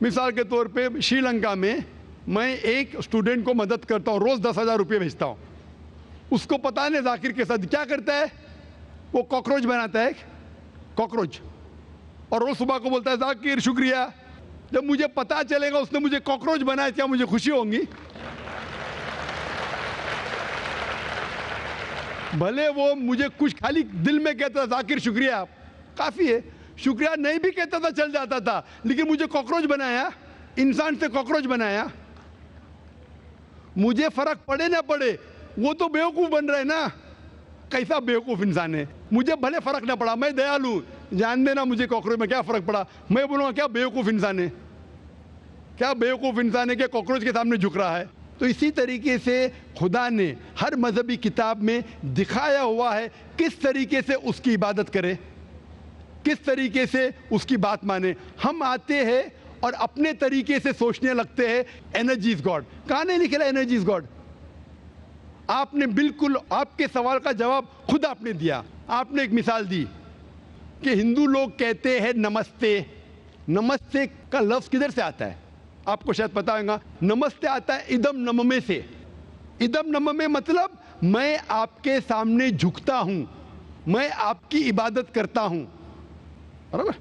مثال کے طور پہ شری لنکا میں میں ایک اسٹوڈنٹ کو مدد کرتا ہوں, روز 10,000 روپے بھیجتا ہوں. اس کو پتا نہیں ذاکر کے ساتھ کیا کرتا ہے, وہ کاکروچ بناتا ہے, کاکروچ, اور روز صبح کو بولتا ہے ذاکر شکریہ. جب مجھے پتا چلے گا اس نے مجھے کاکروچ بنایا, کیا مجھے خوشی ہوں گی؟ بھلے وہ مجھے کچھ خالی دل میں کہتا تھا ذاکر شکریہ کافی ہے, شکریہ نہیں بھی کہتا تھا چل جاتا تھا, لیکن مجھے کاکروچ بنایا, انسان سے کاکروچ بنایا. مجھے فرق پڑے نہ پڑے, وہ تو بیوقوف بن رہے نا. کیسا بیوقوف انسان ہے. مجھے بھلے فرق نہ پڑا, میں دیالو, جان دینا مجھے کاکروچ میں کیا فرق پڑا, میں بولوں گا کیا بیوقوف انسان ہے, کیا بیوقوف انسان ہے کہ کاکروچ کے سامنے جھک رہا ہے. تو اسی طریقے سے خدا نے ہر مذہبی کتاب میں دکھایا ہوا ہے کس طریقے سے اس کی عبادت کرے, کس طریقے سے اس کی بات مانے. ہم آتے ہیں اور اپنے طریقے سے سوچنے لگتے ہیں انرجی از گاڈ. کہاں نہیں لکھا انرجی از گاڈ؟ آپ نے بالکل آپ کے سوال کا جواب خود آپ نے دیا. آپ نے ایک مثال دی کہ ہندو لوگ کہتے ہیں نمستے. نمستے کا لفظ کدھر سے آتا ہے آپ کو شاید پتا ہوگا. نمستے آتا ہے ادم نممے سے. ادم نممے مطلب میں آپ کے سامنے جھکتا ہوں, میں آپ کی عبادت کرتا ہوں, برابر.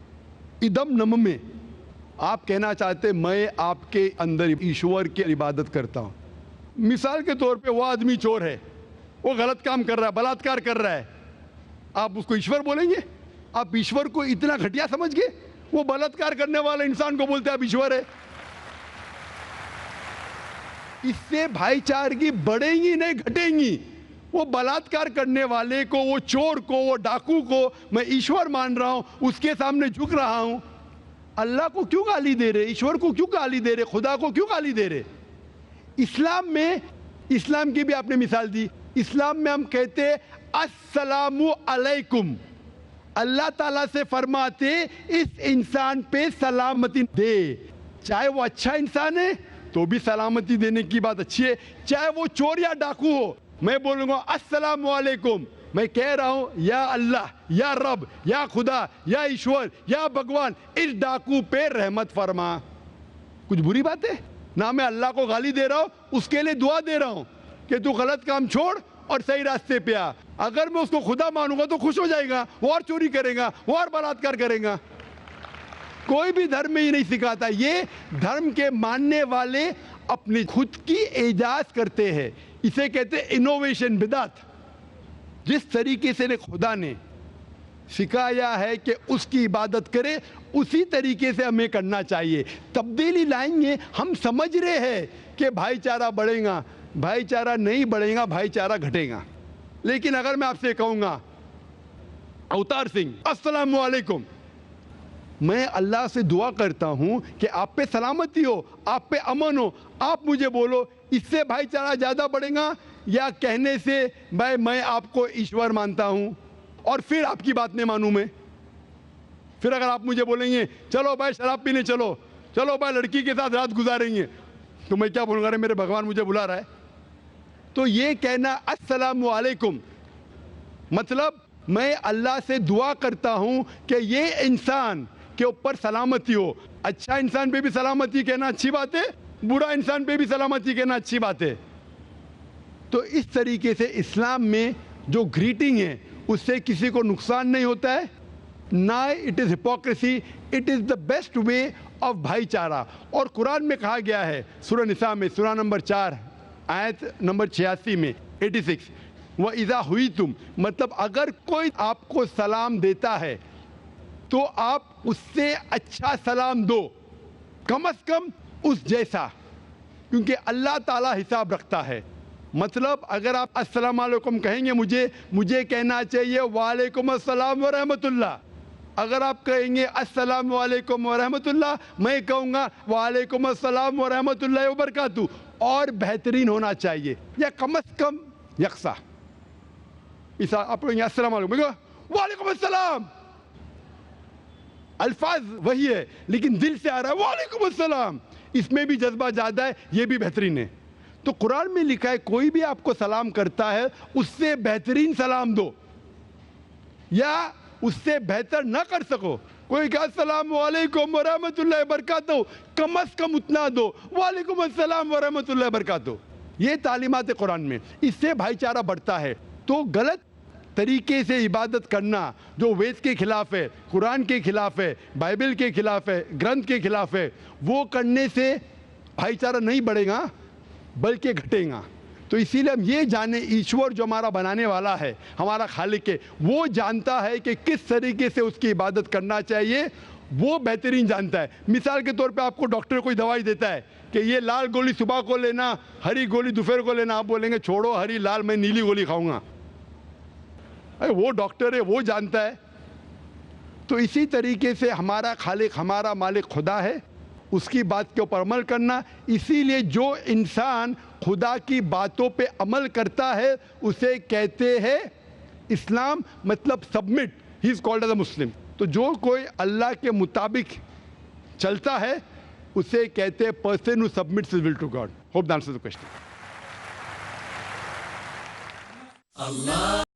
ادم نممے, آپ کہنا چاہتے میں آپ کے اندر ایشور کی عبادت کرتا ہوں. مثال کے طور پہ وہ آدمی چور ہے, وہ غلط کام کر رہا ہے, بلاತ್ಕಾರ کر رہا ہے, آپ اس کو ایشور بولیں گے؟ آپ ایشور کو اتنا گھٹیا سمجھ گئے؟ وہ بلاತ್ಕಾರ کرنے والے انسان کو بولتے ہیں آپ ایشور ہے. اس سے بھائی چارگی بڑھیں گی نہیں گھٹیں گی. وہ بلاತ್ಕಾರ کرنے والے کو, وہ چور کو, وہ ڈاکو کو میں ایشور مان رہا ہوں, اس کے سامنے جھک رہا ہوں. اللہ کو کیوں گالی دے رہے, ایشور کو کیوں گالی دے رہے, خدا کو کیوں گالی دے رہے؟ اسلام میں, اسلام کی بھی آپ نے مثال دی, اسلام میں ہم کہتے السلام علیکم. اللہ تعالیٰ سے فرماتے اس انسان پہ سلامتی دے. چاہے وہ اچھا انسان ہے تو بھی سلامتی دینے کی بات اچھی ہے, چاہے وہ چور یا ڈاکو ہو. میں بولوں گا السلام علیکم, میں کہہ رہا ہوں یا اللہ, یا رب, یا خدا, یا ایشور, یا بھگوان اس ڈاکو پہ رحمت فرما. کچھ بری بات ہے نہ؟ میں اللہ کو گالی دے رہا ہوں, اس کے لیے دعا دے رہا ہوں کہ تو غلط کام چھوڑ اور صحیح راستے پہ آ. اگر میں اس کو خدا مانوں گا تو خوش ہو جائے گا, وہ اور چوری کرے گا, وہ اور بلاತ್ಕಾರ کرے گا. کوئی بھی دھرم میں ہی نہیں سکھاتا. یہ دھرم کے ماننے والے اپنی خود کی ایجاد کرتے ہیں, اسے کہتے ہیں انوویشن, بدعت. جس طریقے سے خدا نے سکھایا ہے کہ اس کی عبادت کرے, اسی طریقے سے ہمیں کرنا چاہیے. تبدیلی لائیں گے. ہم سمجھ رہے ہیں کہ بھائی چارہ بڑھے گا, بھائی چارہ نہیں بڑھے گا, بھائی چارہ گھٹے گا. لیکن اگر میں آپ سے کہوں گا اوتار سنگھ السلام علیکم, میں اللہ سے دعا کرتا ہوں کہ آپ پہ سلامتی ہو, آپ پہ امن ہو, آپ مجھے بولو اس سے بھائی چارہ زیادہ بڑھے گا یا کہنے سے بھائی میں آپ کو ایشور مانتا ہوں اور پھر آپ کی بات نہیں مانوں میں؟ پھر اگر آپ مجھے بولیں گے چلو بھائی شراب پینے چلو, چلو بھائی لڑکی کے ساتھ رات گزاریں گے, تو میں کیا بولوں گا؟ میرے بھگوان مجھے بلا رہا ہے. تو یہ کہنا السلام علیکم مطلب میں اللہ سے دعا کرتا ہوں کہ یہ انسان کے اوپر سلامتی ہو. اچھا انسان پہ بھی سلامتی کہنا اچھی بات ہے, برا انسان پہ بھی سلامتی کہنا اچھی بات ہے. تو اس طریقے سے اسلام میں جو گریٹنگ ہے اس سے کسی کو نقصان نہیں ہوتا ہے, نہ it is hypocrisy, it is the best way of بھائی چارہ. اور قرآن میں کہا گیا ہے سورہ نساء میں, سورہ نمبر 4 آیت نمبر 86 میں 86, وَإِذَا هُوِيتُمْ مطلب اگر کوئی آپ کو سلام دیتا ہے تو آپ اس سے اچھا سلام دو, کم از کم اس جیسا, کیونکہ اللہ تعالیٰ حساب رکھتا ہے. مطلب اگر آپ السلام علیکم کہیں گے مجھے کہنا چاہیے وعلیکم السلام ورحمۃ اللہ. اگر آپ کہیں گے السلام علیکم ورحمۃ اللہ, میں کہوں گا وعلیکم السلام ورحمۃ اللہ وبرکاتہ, اور بہترین ہونا چاہیے یا کم از کم یکساں. آپ کہیں گے السلام علیکم, وعلیکم السلام, الفاظ وہی ہے لیکن دل سے آ رہا ہے وعلیکم السلام, اس میں بھی جذبہ زیادہ ہے, یہ بھی بہترین ہے. تو قرآن میں لکھا ہے کوئی بھی آپ کو سلام کرتا ہے اس سے بہترین سلام دو, یا اس سے بہتر نہ کر سکو کوئی کہا السلام علیکم ورحمۃ اللہ وبرکاتہ، کم از کم اتنا دو، وعلیکم السلام ورحمۃ اللہ وبرکاتہ. یہ تعلیمات قرآن میں، اس سے بھائی چارہ بڑھتا ہے. تو غلط طریقے سے عبادت کرنا جو وید کے خلاف ہے، قرآن کے خلاف ہے، بائبل کے خلاف ہے، گرنتھ کے خلاف ہے، وہ کرنے سے بھائی چارہ نہیں بڑھے گا بلکہ گھٹے گا. تو اسی لیے ہم یہ جانیں ایشور جو ہمارا بنانے والا ہے، ہمارا خالق ہے، وہ جانتا ہے کہ کس طریقے سے اس کی عبادت کرنا چاہیے، وہ بہترین جانتا ہے. مثال کے طور پہ آپ کو ڈاکٹر کوئی دوائی دیتا ہے کہ یہ لال گولی صبح کو لینا، ہری گولی دوپہر کو لینا، آپ بولیں گے چھوڑو ہری لال، میں نیلی گولی کھاؤں گا. وہ ڈاکٹر ہے، وہ جانتا ہے. تو اسی طریقے سے ہمارا خالق، ہمارا مالک خدا ہے، اس کی بات کے اوپر عمل کرنا. اسی لیے جو انسان خدا کی باتوں پہ عمل کرتا ہے اسے کہتے ہیں اسلام، مطلب submit, he is called as a Muslim. تو جو کوئی اللہ کے مطابق چلتا ہے اسے کہتے ہیں person who submits his will to God. Hope that answers the question.